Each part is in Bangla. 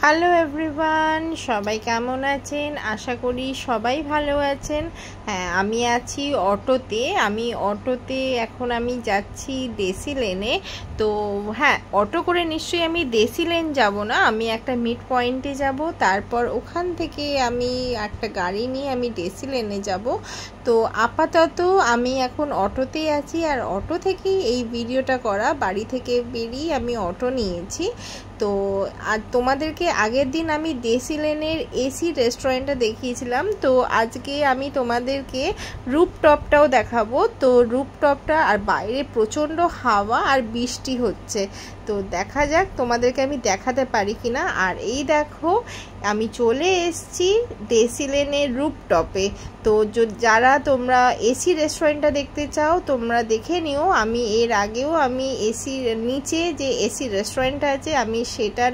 হ্যালো এভরিওয়ান, সবাই কেমন আছেন? আশা করি সবাই ভালো আছেন। হ্যাঁ, আমি আছি অটোতে। এখন আমি যাচ্ছি দেশি লেনে। তো হ্যাঁ, অটো করে নিশ্চয়ই আমি দেশি লেন যাব না, আমি একটা মিড পয়েন্টে যাব, তারপর ওখান থেকে আমি একটা গাড়ি নিয়ে আমি দেশি লেনে যাব। তো আপাতত আমি এখন অটোতেই আছি, আর অটো থেকেই এই ভিডিওটা করা। বাড়ি থেকে বেরিয়ে আমি অটো নিয়েছি। তো আর তোমাদেরকে আগের দিন আমি দেশি লেনের এসি রেস্টুরেন্টটা দেখিয়েছিলাম, তো আজকে আমি তোমাদেরকে রুপটপটাও দেখাবো। তো রুপটপটা, আর বাইরে প্রচণ্ড হাওয়া আর বৃষ্টি হচ্ছে, তো দেখা যাক তোমাদেরকে আমি দেখাতে পারি কিনা। আর এই দেখো, আমি চলে এসেছি দেশি লেনের রুপটপে। তো যারা তোমরা এসি রেস্টুরেন্টটা দেখতে চাও তোমরা দেখে নিও। আমি এর আগেও আমি এসির নিচে যে এসি রেস্টুরেন্টটা আছে আমি সেটার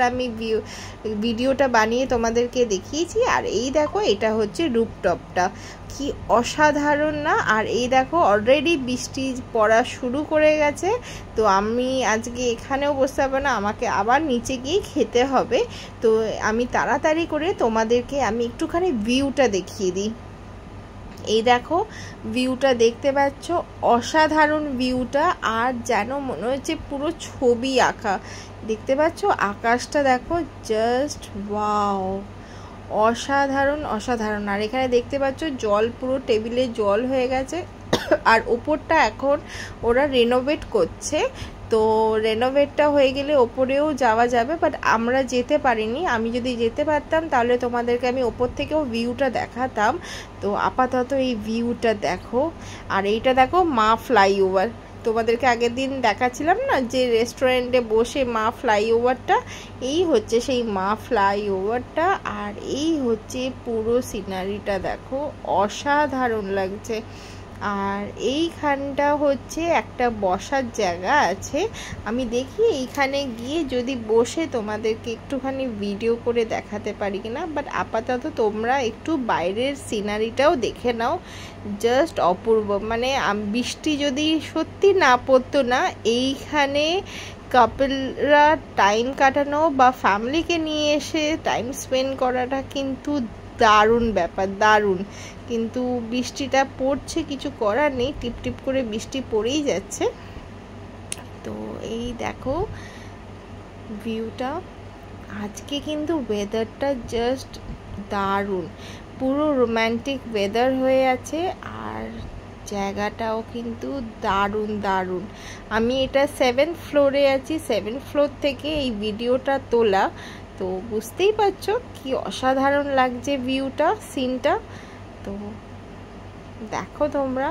ভিডিওটা বানিয়ে তোমাদেরকে দেখিয়েছি। আর এই দেখো, এটা হচ্ছে রুপটপটা, কি অসাধারণ না? আর এই দেখো, অলরেডি বৃষ্টি পড়া শুরু করে গেছে। তো আমি আজকে এখানেও বসতে পারবো না, আমাকে আবার নিচে গিয়ে খেতে হবে। তো আমি তাড়াতাড়ি করে তোমাদেরকে আমি একটুখানি ভিউটা দেখিয়ে দিই। এই দেখো, ভিউটা দেখতে পাচ্ছ, অসাধারণ ভিউটা। আর যেন মনে হচ্ছে পুরো ছবি আঁকা। দেখতে পাচ্ছ আকাশটা, দেখো জাস্ট ওয়াও, অসাধারণ অসাধারণ। আর এখানে দেখতে পাচ্ছ জল, পুরো টেবিলে জল হয়ে গেছে। আর ওপরটা এখন ওরা রেনোভেট করছে। তো রেনোভেটটা হয়ে গেলে ওপরেও যাওয়া যাবে, বাট আমরা যেতে পারিনি। আমি যদি যেতে পারতাম তাহলে তোমাদেরকে আমি ওপর থেকেও ভিউটা দেখাতাম। তো আপাতত এই ভিউটা দেখো। আর এইটা দেখো, মা ফ্লাইওভার। তোমাদেরকে আগের দিন দেখাচ্ছিলাম না যে রেস্টুরেন্টে বসে মা ফ্লাইওভারটা, এই হচ্ছে সেই মা ফ্লাইওভারটা। আর এই হচ্ছে পুরো সিনারিটা, দেখো অসাধারণ লাগছে। আর এইখানটা হচ্ছে একটা বসার জায়গা আছে, আমি দেখি এইখানে গিয়ে যদি বসে তোমাদেরকে একটুখানি ভিডিও করে দেখাতে পারি কিনা। বাট আপাতত তোমরা একটু বাইরের সিনারিটাও দেখে নাও, জাস্ট অপূর্ব। মানে বৃষ্টি যদি সত্যি না পড়তো না, এইখানে কাপলরা টাইম কাটানো বা ফ্যামিলিকে নিয়ে এসে টাইম স্পেন্ড করাটা কিন্তু দারুণ ব্যাপার, দারুণ। কিন্তু বৃষ্টিটা পড়ছে, কিছু করার নেই, টিপ টিপ করে বৃষ্টি পড়েই যাচ্ছে। তো এই দেখো ভিউটা। আজকে কিন্তু ওয়েদারটা জাস্ট দারুণ, পুরো রোম্যান্টিক ওয়েদার হয়ে আছে। আর জায়গাটাও কিন্তু দারুণ দারুণ। আমি এটা 7th ফ্লোরে আছি, 7th ফ্লোর থেকে এই ভিডিওটা তোলা। তো বুঝতেই পারছো কি অসাধারণ লাগছে ভিউটা, সিনটা। তো দেখো তোমরা,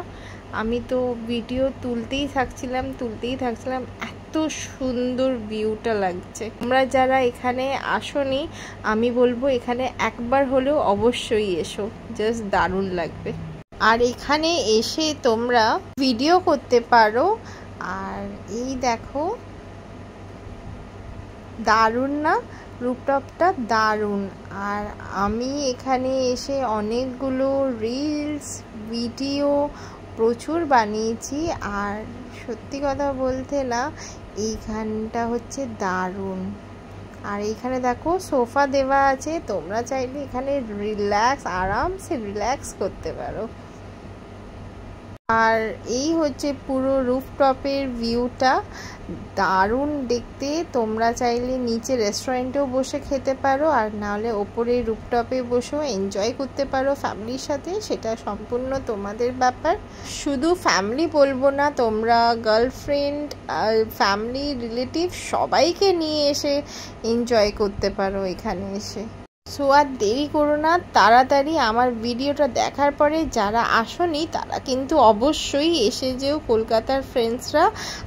আমি তো ভিডিও তুলতেই থাকছিলাম, এত সুন্দর ভিউটা লাগছে। তোমরা যারা এখানে আসোনি, আমি বলবো এখানে একবার হলেও অবশ্যই এসো, জাস্ট দারুণ লাগবে। আর এখানে এসে তোমরা ভিডিও করতে পারো। আর এই দেখো, দারুণ না? রুপটপটা দারুণ। আর আমি এখানে এসে অনেকগুলো রিলস, ভিডিও প্রচুর বানিয়েছি। আর সত্যি কথা বলতে না, এইখানটা হচ্ছে দারুণ। আর এইখানে দেখো সোফা দেওয়া আছে, তোমরা চাইলে এখানে আরামসে রিল্যাক্স করতে পারো। আর এই হচ্ছে পুরো রুফটপের ভিউটা, দারুণ দেখতে। তোমরা চাইলে নিচে রেস্টুরেন্টেও বসে খেতে পারো, আর নাহলে ওপরে রুফটপে বসেও এনজয় করতে পারো ফ্যামিলির সাথে, সেটা সম্পূর্ণ তোমাদের ব্যাপার। শুধু ফ্যামিলি বলবো না, তোমরা গার্লফ্রেন্ড, ফ্যামিলি, রিলেটিভ সবাইকে নিয়ে এসে এনজয় করতে পারো এখানে এসে। সো আর দেরি করো না, তাড়াতাড়ি আমার ভিডিওটা দেখার পরে যারা আসোনি তারা কিন্তু অবশ্যই এসে যেও, কলকাতার ফ্রেন্ডসরা।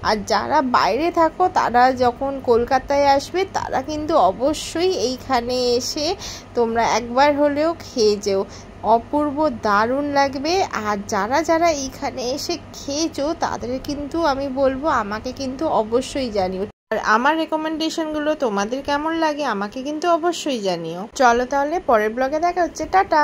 আর যারা বাইরে থাকো তারা যখন কলকাতায় আসবে তারা কিন্তু অবশ্যই এইখানে এসে তোমরা একবার হলেও খেয়ে যেও, অপূর্ব দারুণ লাগবে। আর যারা যারা এইখানে এসে খেয়েছো তাদের কিন্তু আমি বলবো আমাকে কিন্তু অবশ্যই জানিও। আর আমার রেকমেন্ডেশনগুলো তোমাদের কেমন লাগে আমাকে কিন্তু অবশ্যই জানিও। চলো তাহলে পরের ব্লগে দেখা হচ্ছে, টাটা।